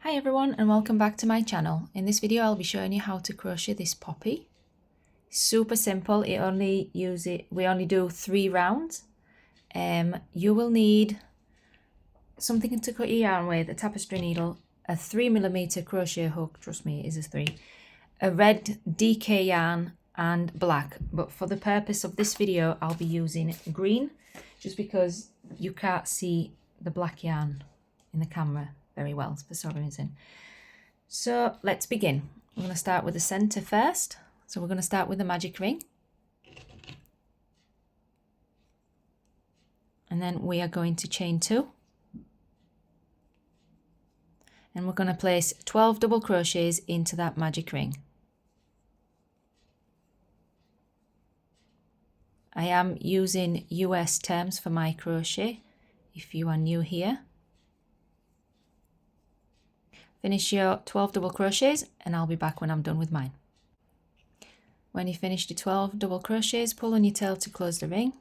Hi everyone and welcome back to my channel. In this video I'll be showing you how to crochet this poppy. Super simple. We only do 3 rounds. You will need something to cut your yarn with, a tapestry needle, a 3mm crochet hook, trust me it is a 3, a red DK yarn and black, but for the purpose of this video I'll be using green just because you can't see the black yarn in the camera very well for some reason. So let's begin. I'm going to start with the center first. So we're going to start with the magic ring. And then we are going to chain 2. And we're going to place 12 double crochets into that magic ring. I am using US terms for my crochet if you are new here. Finish your 12 double crochets and I'll be back when I'm done with mine. When you finish your 12 double crochets, pull on your tail to close the ring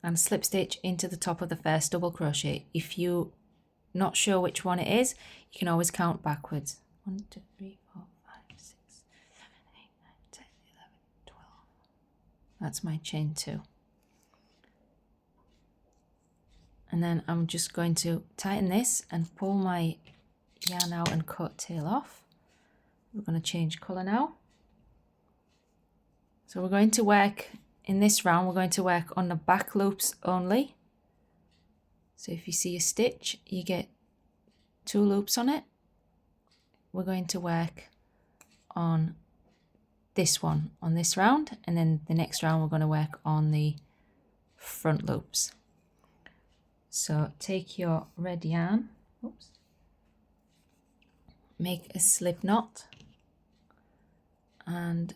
and slip stitch into the top of the first double crochet. If you're not sure which one it is, you can always count backwards. 1, 2, 3, 4, 5, 6, 7, 8, 9, 10, 11, 12. That's my chain 2. And then I'm just going to tighten this and pull my yarn out and cut tail off. We're going to change colour now. So we're going to work, in this round, we're going to work on the back loops only. So if you see a stitch, you get 2 loops on it. We're going to work on this one, on this round, and then the next round we're going to work on the front loops. So take your red yarn, oops, make a slip knot and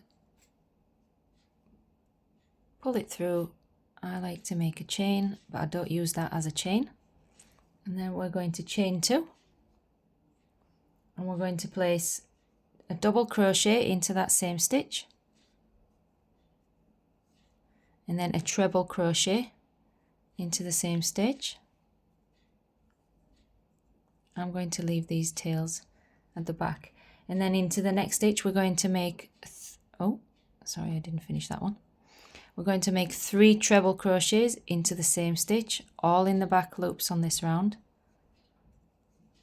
pull it through. I like to make a chain, but I don't use that as a chain. And then we're going to chain 2 and we're going to place a double crochet into that same stitch and then a treble crochet into the same stitch. I'm going to leave these tails at the back, and then into the next stitch we're going to make oh sorry, I didn't finish that one. We're going to make 3 treble crochets into the same stitch, all in the back loops on this round.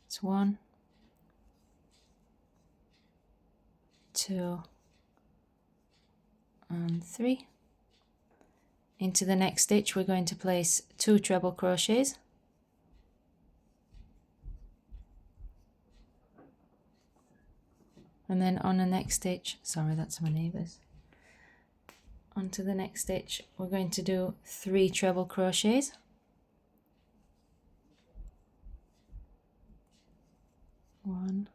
It's 1, 2 and 3. Into the next stitch we're going to place 2 treble crochets, and then on the next stitch, sorry that's my neighbours, onto the next stitch we're going to do 3 treble crochets, one,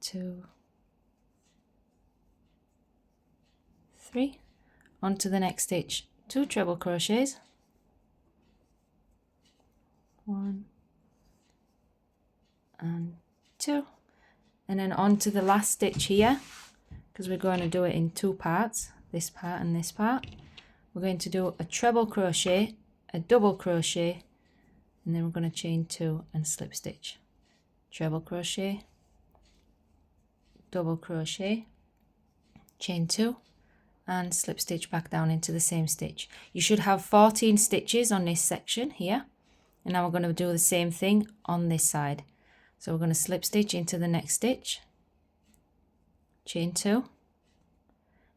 2, 3. Onto the next stitch 2 treble crochets, 1 and 2, and then onto the last stitch here, because we're going to do it in 2 parts, this part and this part. We're going to do a treble crochet, a double crochet, and then we're going to chain 2 and slip stitch. Treble crochet, double crochet, chain 2 and slip stitch back down into the same stitch. You should have 14 stitches on this section here, and now we're going to do the same thing on this side. So we're going to slip stitch into the next stitch, chain 2,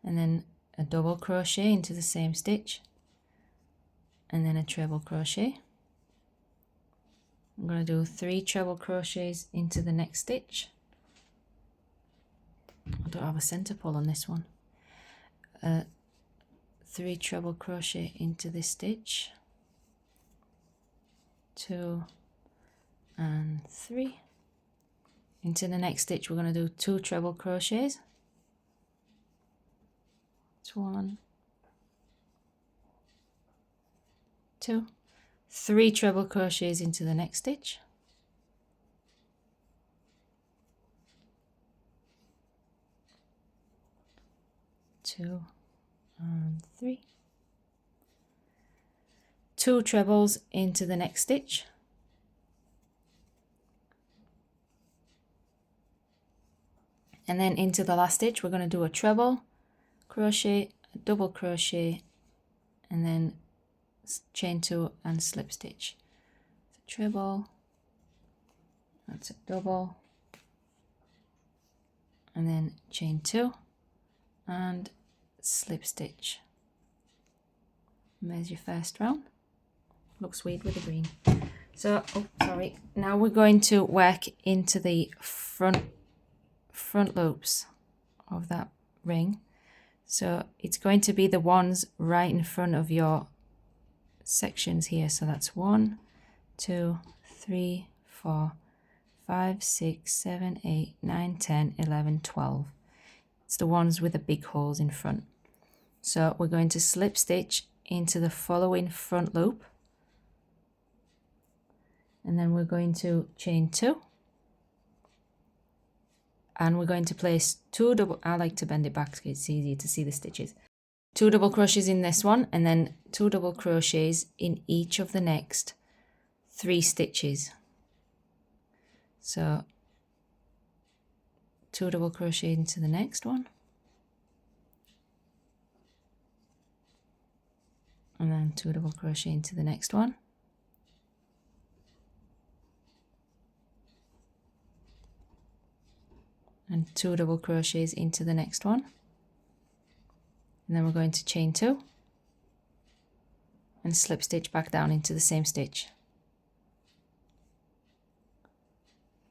and then a double crochet into the same stitch, and then a treble crochet. I'm going to do 3 treble crochets into the next stitch. I don't have a center pull on this one. 3 treble crochet into this stitch, 2 and 3. Into the next stitch we're going to do 2 treble crochets, 1, 2, 3 treble crochets into the next stitch, 2 and 3, 2 trebles into the next stitch, And then into the last stitch we're going to do a treble crochet, a double crochet, and then chain 2 and slip stitch. So treble, that's a double, and then chain 2 and slip stitch. And there's your first round. Looks weird with the green. So, oh, sorry. Now we're going to work into the front loops of that ring. So it's going to be the ones right in front of your sections here. So that's 1, 2, 3, 4, 5, 6, 7, 8, 9, 10, 11, 12. It's the ones with the big holes in front. So we're going to slip stitch into the following front loop. And then we're going to chain 2. And we're going to place 2 double, I like to bend it back so it's easier to see the stitches. 2 double crochets in this one, and then 2 double crochets in each of the next 3 stitches. So 2 double crochet into the next one, and then 2 double crochet into the next one, and 2 double crochets into the next one, and then we're going to chain 2 and slip stitch back down into the same stitch.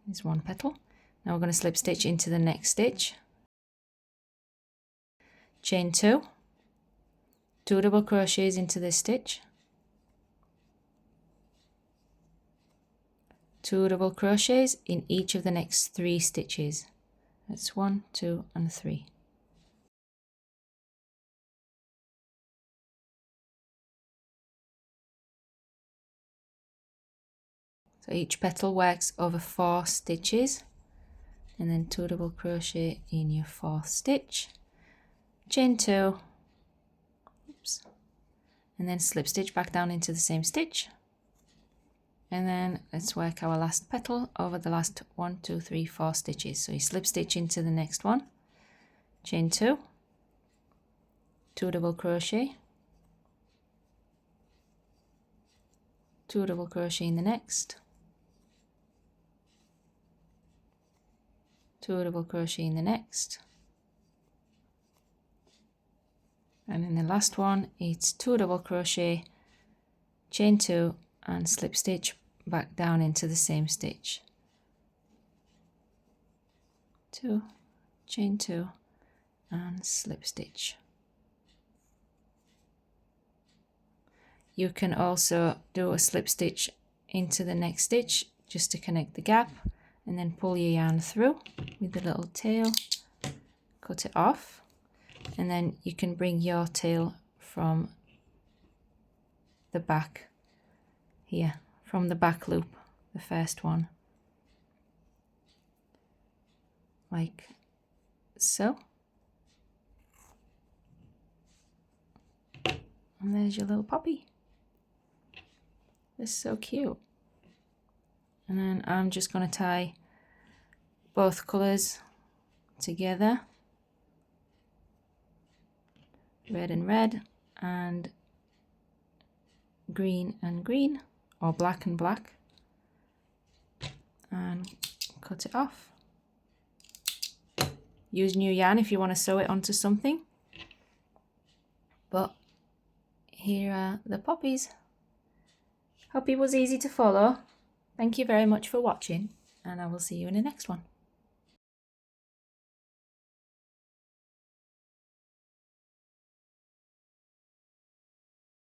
There's one petal. Now we're going to slip stitch into the next stitch, chain 2, 2 double crochets into this stitch, 2 double crochets in each of the next 3 stitches. That's 1, 2, and 3. So each petal works over 4 stitches, and then 2 double crochet in your 4th stitch, chain 2, oops, and then slip stitch back down into the same stitch. And then let's work our last petal over the last 1, 2, 3, 4 stitches. So you slip stitch into the next one, chain 2, 2 double crochet, 2 double crochet in the next, 2 double crochet in the next, and in the last one it's 2 double crochet, chain 2 and slip stitch back down into the same stitch. 2, chain 2 and slip stitch. You can also do a slip stitch into the next stitch just to connect the gap, and then pull your yarn through with the little tail, cut it off, and then you can bring your tail from the back here, from the back loop, the first one, like so. And there's your little poppy. This is so cute. And then I'm just going to tie both colours together, red and red, and green and green, or black and black, and cut it off. Use new yarn if you want to sew it onto something, but here are the poppies. Hope it was easy to follow. Thank you very much for watching, and I will see you in the next one.